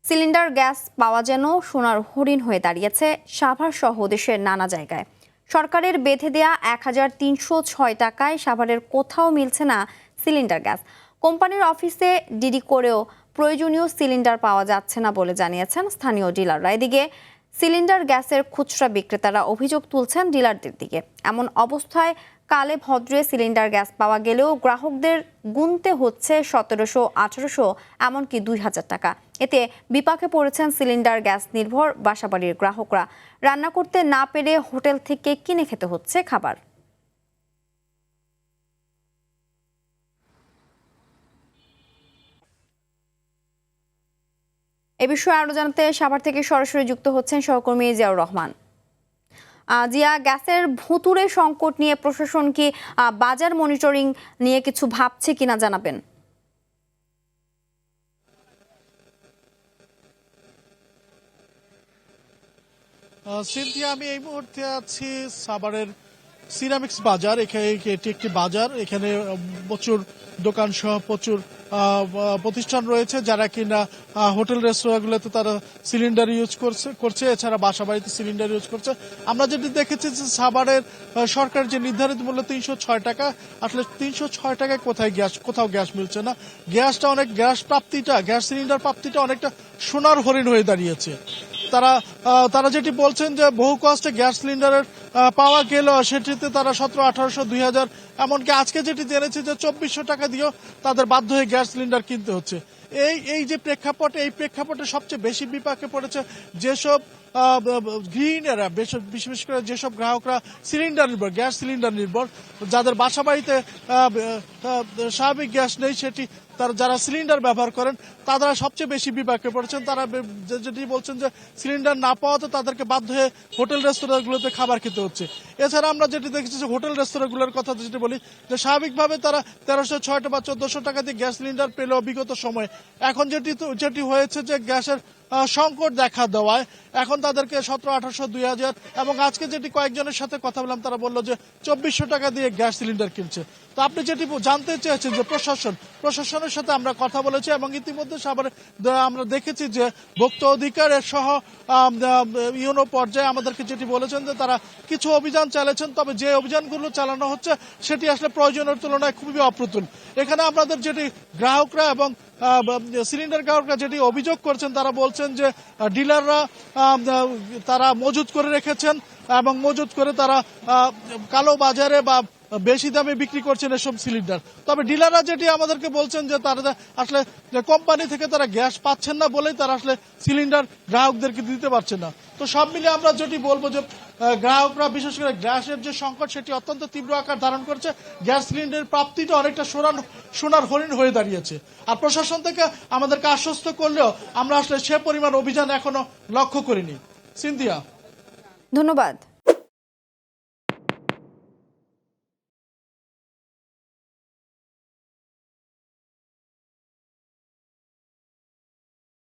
Cylinder gas পাওয়া যেন সোনার হরিণ হয়ে দাঁড়িয়েছে সাভার সহ দেশের নানা জায়গায়। সরকারের বেঁধে দেয়া ১,৩০৬ টাকায় সাভারের কোথাও মিলছে না সিলিন্ডার গ্যাস। কোম্পানির অফিসে ডিডি করেও প্রয়োজনীয় সিলিন্ডার পাওয়া যাচ্ছে না বলে জানিয়েছেন স্থানীয় ডিলাররা। এদিকে সিলিন্ডার গ্যাসের খুচরা বিক্রেতারা অভিযোগ তুলছেন ডিলারদের দিকে। এমন অবস্থায় কালে ভদ্রে সিলিন্ডার গ্যাস পাওয়া গেলেও গ্রাহকদের গুনতে হচ্ছে ১৭০০, ১৮০০, এমনকি ২,০০০ টাকা। এতে বিপাকে পড়েছেন সিলিন্ডার গ্যাস নির্ভর বাসাবাড়ির গ্রাহকরা। রান্না করতে না পেরে হোটেল থেকে কিনে খেতে হচ্ছে খাবার। এ বিষয়ে আরো জানতে সাভার থেকে সরাসরি যুক্ত হচ্ছেন সহকর্মী জিয়াউর রহমান। জিয়া, গ্যাসের ভুতুড়ে সংকট নিয়ে প্রশাসন কি বাজার মনিটরিং নিয়ে কিছু ভাবছে কিনা জানাবেন? সিনথিয়া, আমি এই মুহূর্তে আছি সাভারের সিরামিক্স বাজার। এখানে এটি একটি বাজার, এখানে প্রচুর দোকান সহ প্রচুর প্রতিষ্ঠান রয়েছে যারা কিনা হোটেল রেস্তোরাঁগুলোতে তারা সিলিন্ডার ইউজ করছে, এছাড়া বাসা বাড়িতে সিলিন্ডার ইউজ করছে। আমরা যেটি দেখেছি যে সাভারের সরকার যে নির্ধারিত মূল্য ৩০৬ টাকা, আসলে ৩০৬ টাকায় কোথাও গ্যাস মিলছে না। গ্যাস সিলিন্ডার প্রাপ্তিটা অনেকটা সোনার হরিণ হয়ে দাঁড়িয়েছে। তারা যেটি বলছেন যে বহু কষ্টে গ্যাস সিলিন্ডারের পাওয়া গেলেও সেটিতে তারা ১৭, ১৮০০, ২,০০০, এমনকি আজকে যেটি জেনেছে যে ২৪০০ টাকা দিয়েও তাদের বাধ্য হয়ে গ্যাস সিলিন্ডার কিনতে হচ্ছে। এই যে প্রেক্ষাপটে সবচেয়ে বেশি বিপাকে পড়েছে যেসব গৃহিণীরা, বিশেষ করে যেসব গ্রাহকরা গ্যাস সিলিন্ডার নির্ভর, যাদের বাসা বাড়িতে স্বাভাবিক গ্যাস নেই, যারা সিলিন্ডার ব্যবহার করেন তারা সবচেয়ে বেশি বিপাকে পড়েছেন। তারা যেটি বলছেন যে সিলিন্ডার না পাওয়াতে তাদেরকে বাধ্য হয়ে হোটেল রেস্তোরাঁগুলোতে খাবার খেতে হচ্ছে। এছাড়া আমরা যেটি দেখেছি যে হোটেল রেস্তোরাঁগুলোর কথা যেটি বলি যে স্বাভাবিকভাবে তারা ১৩০০ বা ১৪০০ টাকা দিয়ে গ্যাস সিলিন্ডার পেলেও বিগত সময়ে এখন যেটি হয়েছে যে গ্যাসের সংকট দেখা দেওয়ায় এখন তাদেরকে ১৭, ১৮০০, ২,০০০, এবং আজকে যেটি কয়েকজনের সাথে কথা বললাম তারা বললো যে ২৪০০ টাকা দিয়ে গ্যাস সিলিন্ডার কিনছে। তো আপনি যেটি জানতে চেয়েছেন যে প্রশাসনের সাথে আমরা কথা বলেছি এবং ইতিমধ্যে আমরা দেখেছি যে ভোক্তা অধিকারের সহ ইউনো পর্যায়ে আমাদেরকে যেটি বলেছেন যে তারা কিছু অভিযান চালিয়েছেন, তবে যে অভিযানগুলো চালানো হচ্ছে সেটি আসলে প্রয়োজনের তুলনায় খুবই অপ্রতুল। এখানে আমাদের যেটি গ্রাহকরা এবং সিলিন্ডার গ্রাহকরা যেটি অভিযোগ করছেন তারা বলছেন যে ডিলাররা তারা মজুত করে রেখেছেন এবং মজুত করে তারা কালো বাজারে বা বেশি দামে বিক্রি করছেন এসব সিলিন্ডার। তবে ডিলাররা যেটি আমাদেরকে বলছেন যে তারা আসলে কোম্পানি থেকে তারা গ্যাস পাচ্ছেন না বলেই তারা আসলে সিলিন্ডার গ্রাহকদেরকে দিতে পারছে না। তো সব মিলে আমরা যেটি বলবো যে গ্রাহকরা, বিশেষ করে গ্যাসের যে সংকট সেটি অত্যন্ত তীব্র আকার ধারণ করছে। গ্যাস সিলিন্ডারের প্রাপ্তিটা অনেকটা সোনার হরিণ হয়ে দাঁড়িয়েছে। আর প্রশাসন থেকে আমাদেরকে আশ্বস্ত করলেও আমরা আসলে সে পরিমাণ অভিযান এখনো লক্ষ্য করিনি। সিনথিয়া, ধন্যবাদ।